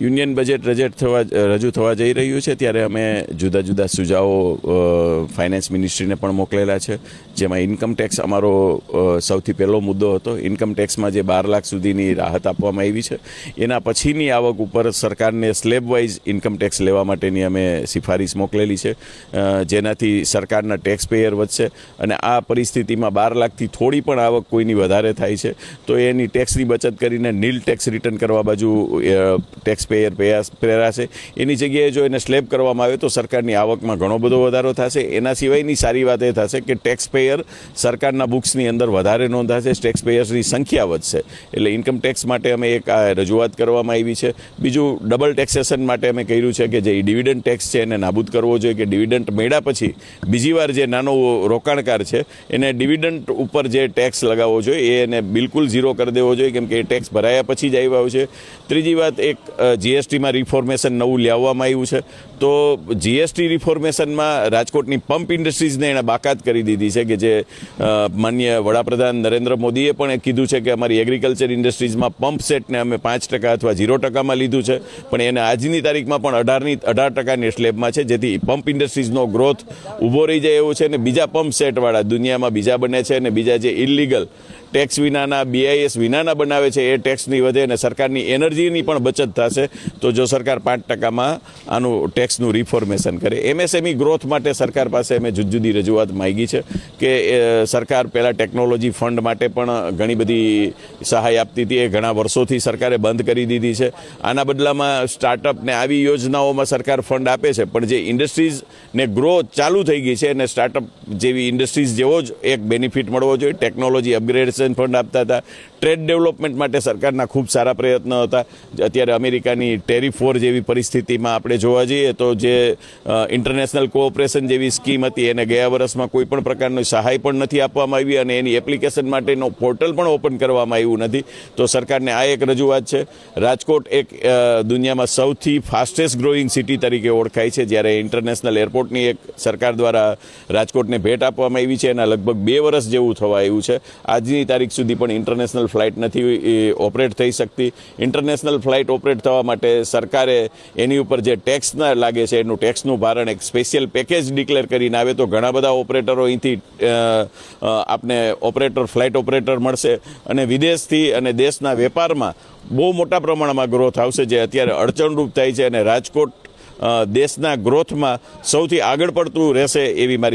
Union budget રજૂ થવા જઈ રહ્યું છે ત્યારે અમે જુદા જુદા સુઝાવો ફાઇનાન્સ મિનિસ્ટ્રીને પણ મોકલેલા છે, જેમાં ઇન્કમ ટેક્સ અમારો સૌથી પહેલો મુદ્દો હતો. ઇન્કમ ટેક્સમાં જે 12 લાખ સુધીની રાહત આપવામાં આવી છે એના પછીની આવક ઉપર સરકારને સ્લેબ વાઇઝ ઇન્કમ ટેક્સ લેવા માટેની અમે સિફારિશ મોકલેલી છે, જેનાથી સરકારના ટેક્સ પેયર વધશે. અને આ પરિસ્થિતિમાં 12 લાખથી થોડી પણ આવક કોઈની વધારે થાય છે તો એની ટેક્સની બચત કરીને નીલ ટેક્સ રિટર્ન કરવા બાજુ ટેક્સ પેયર પ્રેરાશે. એની જગ્યાએ જો એને સ્લેબ કરવામાં આવે તો સરકારની આવકમાં ઘણો બધો વધારો થશે. એના સિવાયની સારી વાત એ થશે કે ટેક્સ પેયર સરકારના બુક્સની અંદર વધારે નોંધાશે, ટેક્સ પેયર્સની સંખ્યા વધશે. એટલે ઇન્કમ ટેક્સ માટે અમે એક રજૂઆત કરવામાં આવી છે. બીજું, ડબલ ટેક્સેશન માટે અમે કહ્યું છે કે જે ડિવિડન્ડ ટેક્સ છે એને નાબૂદ કરવો જોઈએ, કે ડિવિડન્ડ મળ્યા પછી બીજી વાર જે નાનો રોકાણકાર છે એને ડિવિડન્ડ ઉપર જે ટેક્સ લગાવવો જોઈએ એને બિલકુલ ઝીરો કરી દેવો જોઈએ, કેમ કે એ ટેક્સ ભરાયા પછી જ આવ્યો છે. ત્રીજી વાત, એક જીએસટીમાં રિફોર્મેશન નવું લાવવામાં આવ્યું છે. તો જીએસટી રિફોર્મેશનમાં રાજકોટની પંપ ઇન્ડસ્ટ્રીઝને એણે બાકાત કરી દીધી છે, કે જે માનનીય વડાપ્રધાન નરેન્દ્ર મોદીએ પણ કીધું છે કે અમારી એગ્રીકલ્ચર ઇન્ડસ્ટ્રીઝમાં પંપ સેટને અમે 5% અથવા 0%માં લીધું છે, પણ એને આજની તારીખમાં પણ 18% સ્લેબમાં છે, જેથી પંપ ઇન્ડસ્ટ્રીઝનો ગ્રોથ ઊભો રહી જાય એવો છે. અને બીજા પંપ સેટવાળા દુનિયામાં બીજા બને છે, અને બીજા જે ઇલીગલ ટેક્સ વિનાના BIS વિનાના બનાવે છે એ ટેક્સની વધે અને સરકારની એનર્જીની પણ બચત થશે. તો જો સરકાર 5%માં આનું ટેક્સનું રિફોર્મેશન કરે. MSME ગ્રોથ માટે સરકાર પાસે અમે જુદી રજૂઆત માંગી છે કે સરકાર પહેલાં ટેકનોલોજી ફંડ માટે પણ ઘણી બધી સહાય આપતી હતી, એ ઘણા વર્ષોથી સરકારે બંધ કરી દીધી છે. આના બદલામાં સ્ટાર્ટઅપને આવી યોજનાઓમાં સરકાર ફંડ આપે છે, પણ જે ઇન્ડસ્ટ્રીઝને ગ્રોથ ચાલુ થઈ ગઈ છે અને સ્ટાર્ટઅપ જેવી ઇન્ડસ્ટ્રીઝ જેવો જ એક બેનિફિટ મળવો જોઈએ. ટેકનોલોજી અપગ્રેડેશન ફંડ આપતા હતા. ટ્રેડ ડેવલપમેન્ટ માટે સરકારના ખૂબ સારા પ્રયત્નો હતા. અત્યારે અમેરિકાની ટેરિફ વોર જેવી પરિસ્થિતિમાં આપણે જોવા જઈએ તો જે ઇન્ટરનેશનલ કોઓપરેશન જેવી સ્કીમ હતી એને ગયા વર્ષમાં કોઈ પણ પ્રકારની સહાય પણ નથી આપવામાં આવી અને એની એપ્લિકેશન માટેનો પોર્ટલ પણ ઓપન કરવામાં આવ્યું નથી. તો સરકારને આ એક રજૂઆત છે. રાજકોટ એક દુનિયામાં સૌથી ફાસ્ટેસ્ટ ગ્રોઈંગ સિટી તરીકે ઓળખાય છે, જ્યારે ઇન્ટરનેશનલ એરપોર્ટની એક સરકાર દ્વારા રાજકોટને ભેટ આપવામાં આવી છે. એના લગભગ 2 વર્ષ જેવું થવા આવ્યું છે. આજની તારીખ સુધી પણ ઇન્ટરનેશનલ ફ્લાઇટ નથી ઓપરેટ થઈ શકતી. ઇન્ટરનેશનલ ફ્લાઇટ ઓપરેટ થવા માટે સરકારે એની ઉપર જે ટેક્સ લાગે છે એનું ટેક્સનું ભારણ એક સ્પેશિયલ પેકેજ ડિક્લેર કરીને આવે તો ઘણા બધા ઓપરેટરો અહીંથી આપને ફ્લાઇટ ઓપરેટર મળશે અને વિદેશથી અને દેશના વેપારમાં બહુ મોટા પ્રમાણમાં ગ્રોથ આવશે, જે અત્યારે અડચણરૂપ થાય છે. અને રાજકોટ દેશના ગ્રોથમાં સૌથી આગળ પડતું રહેશે એવી મારી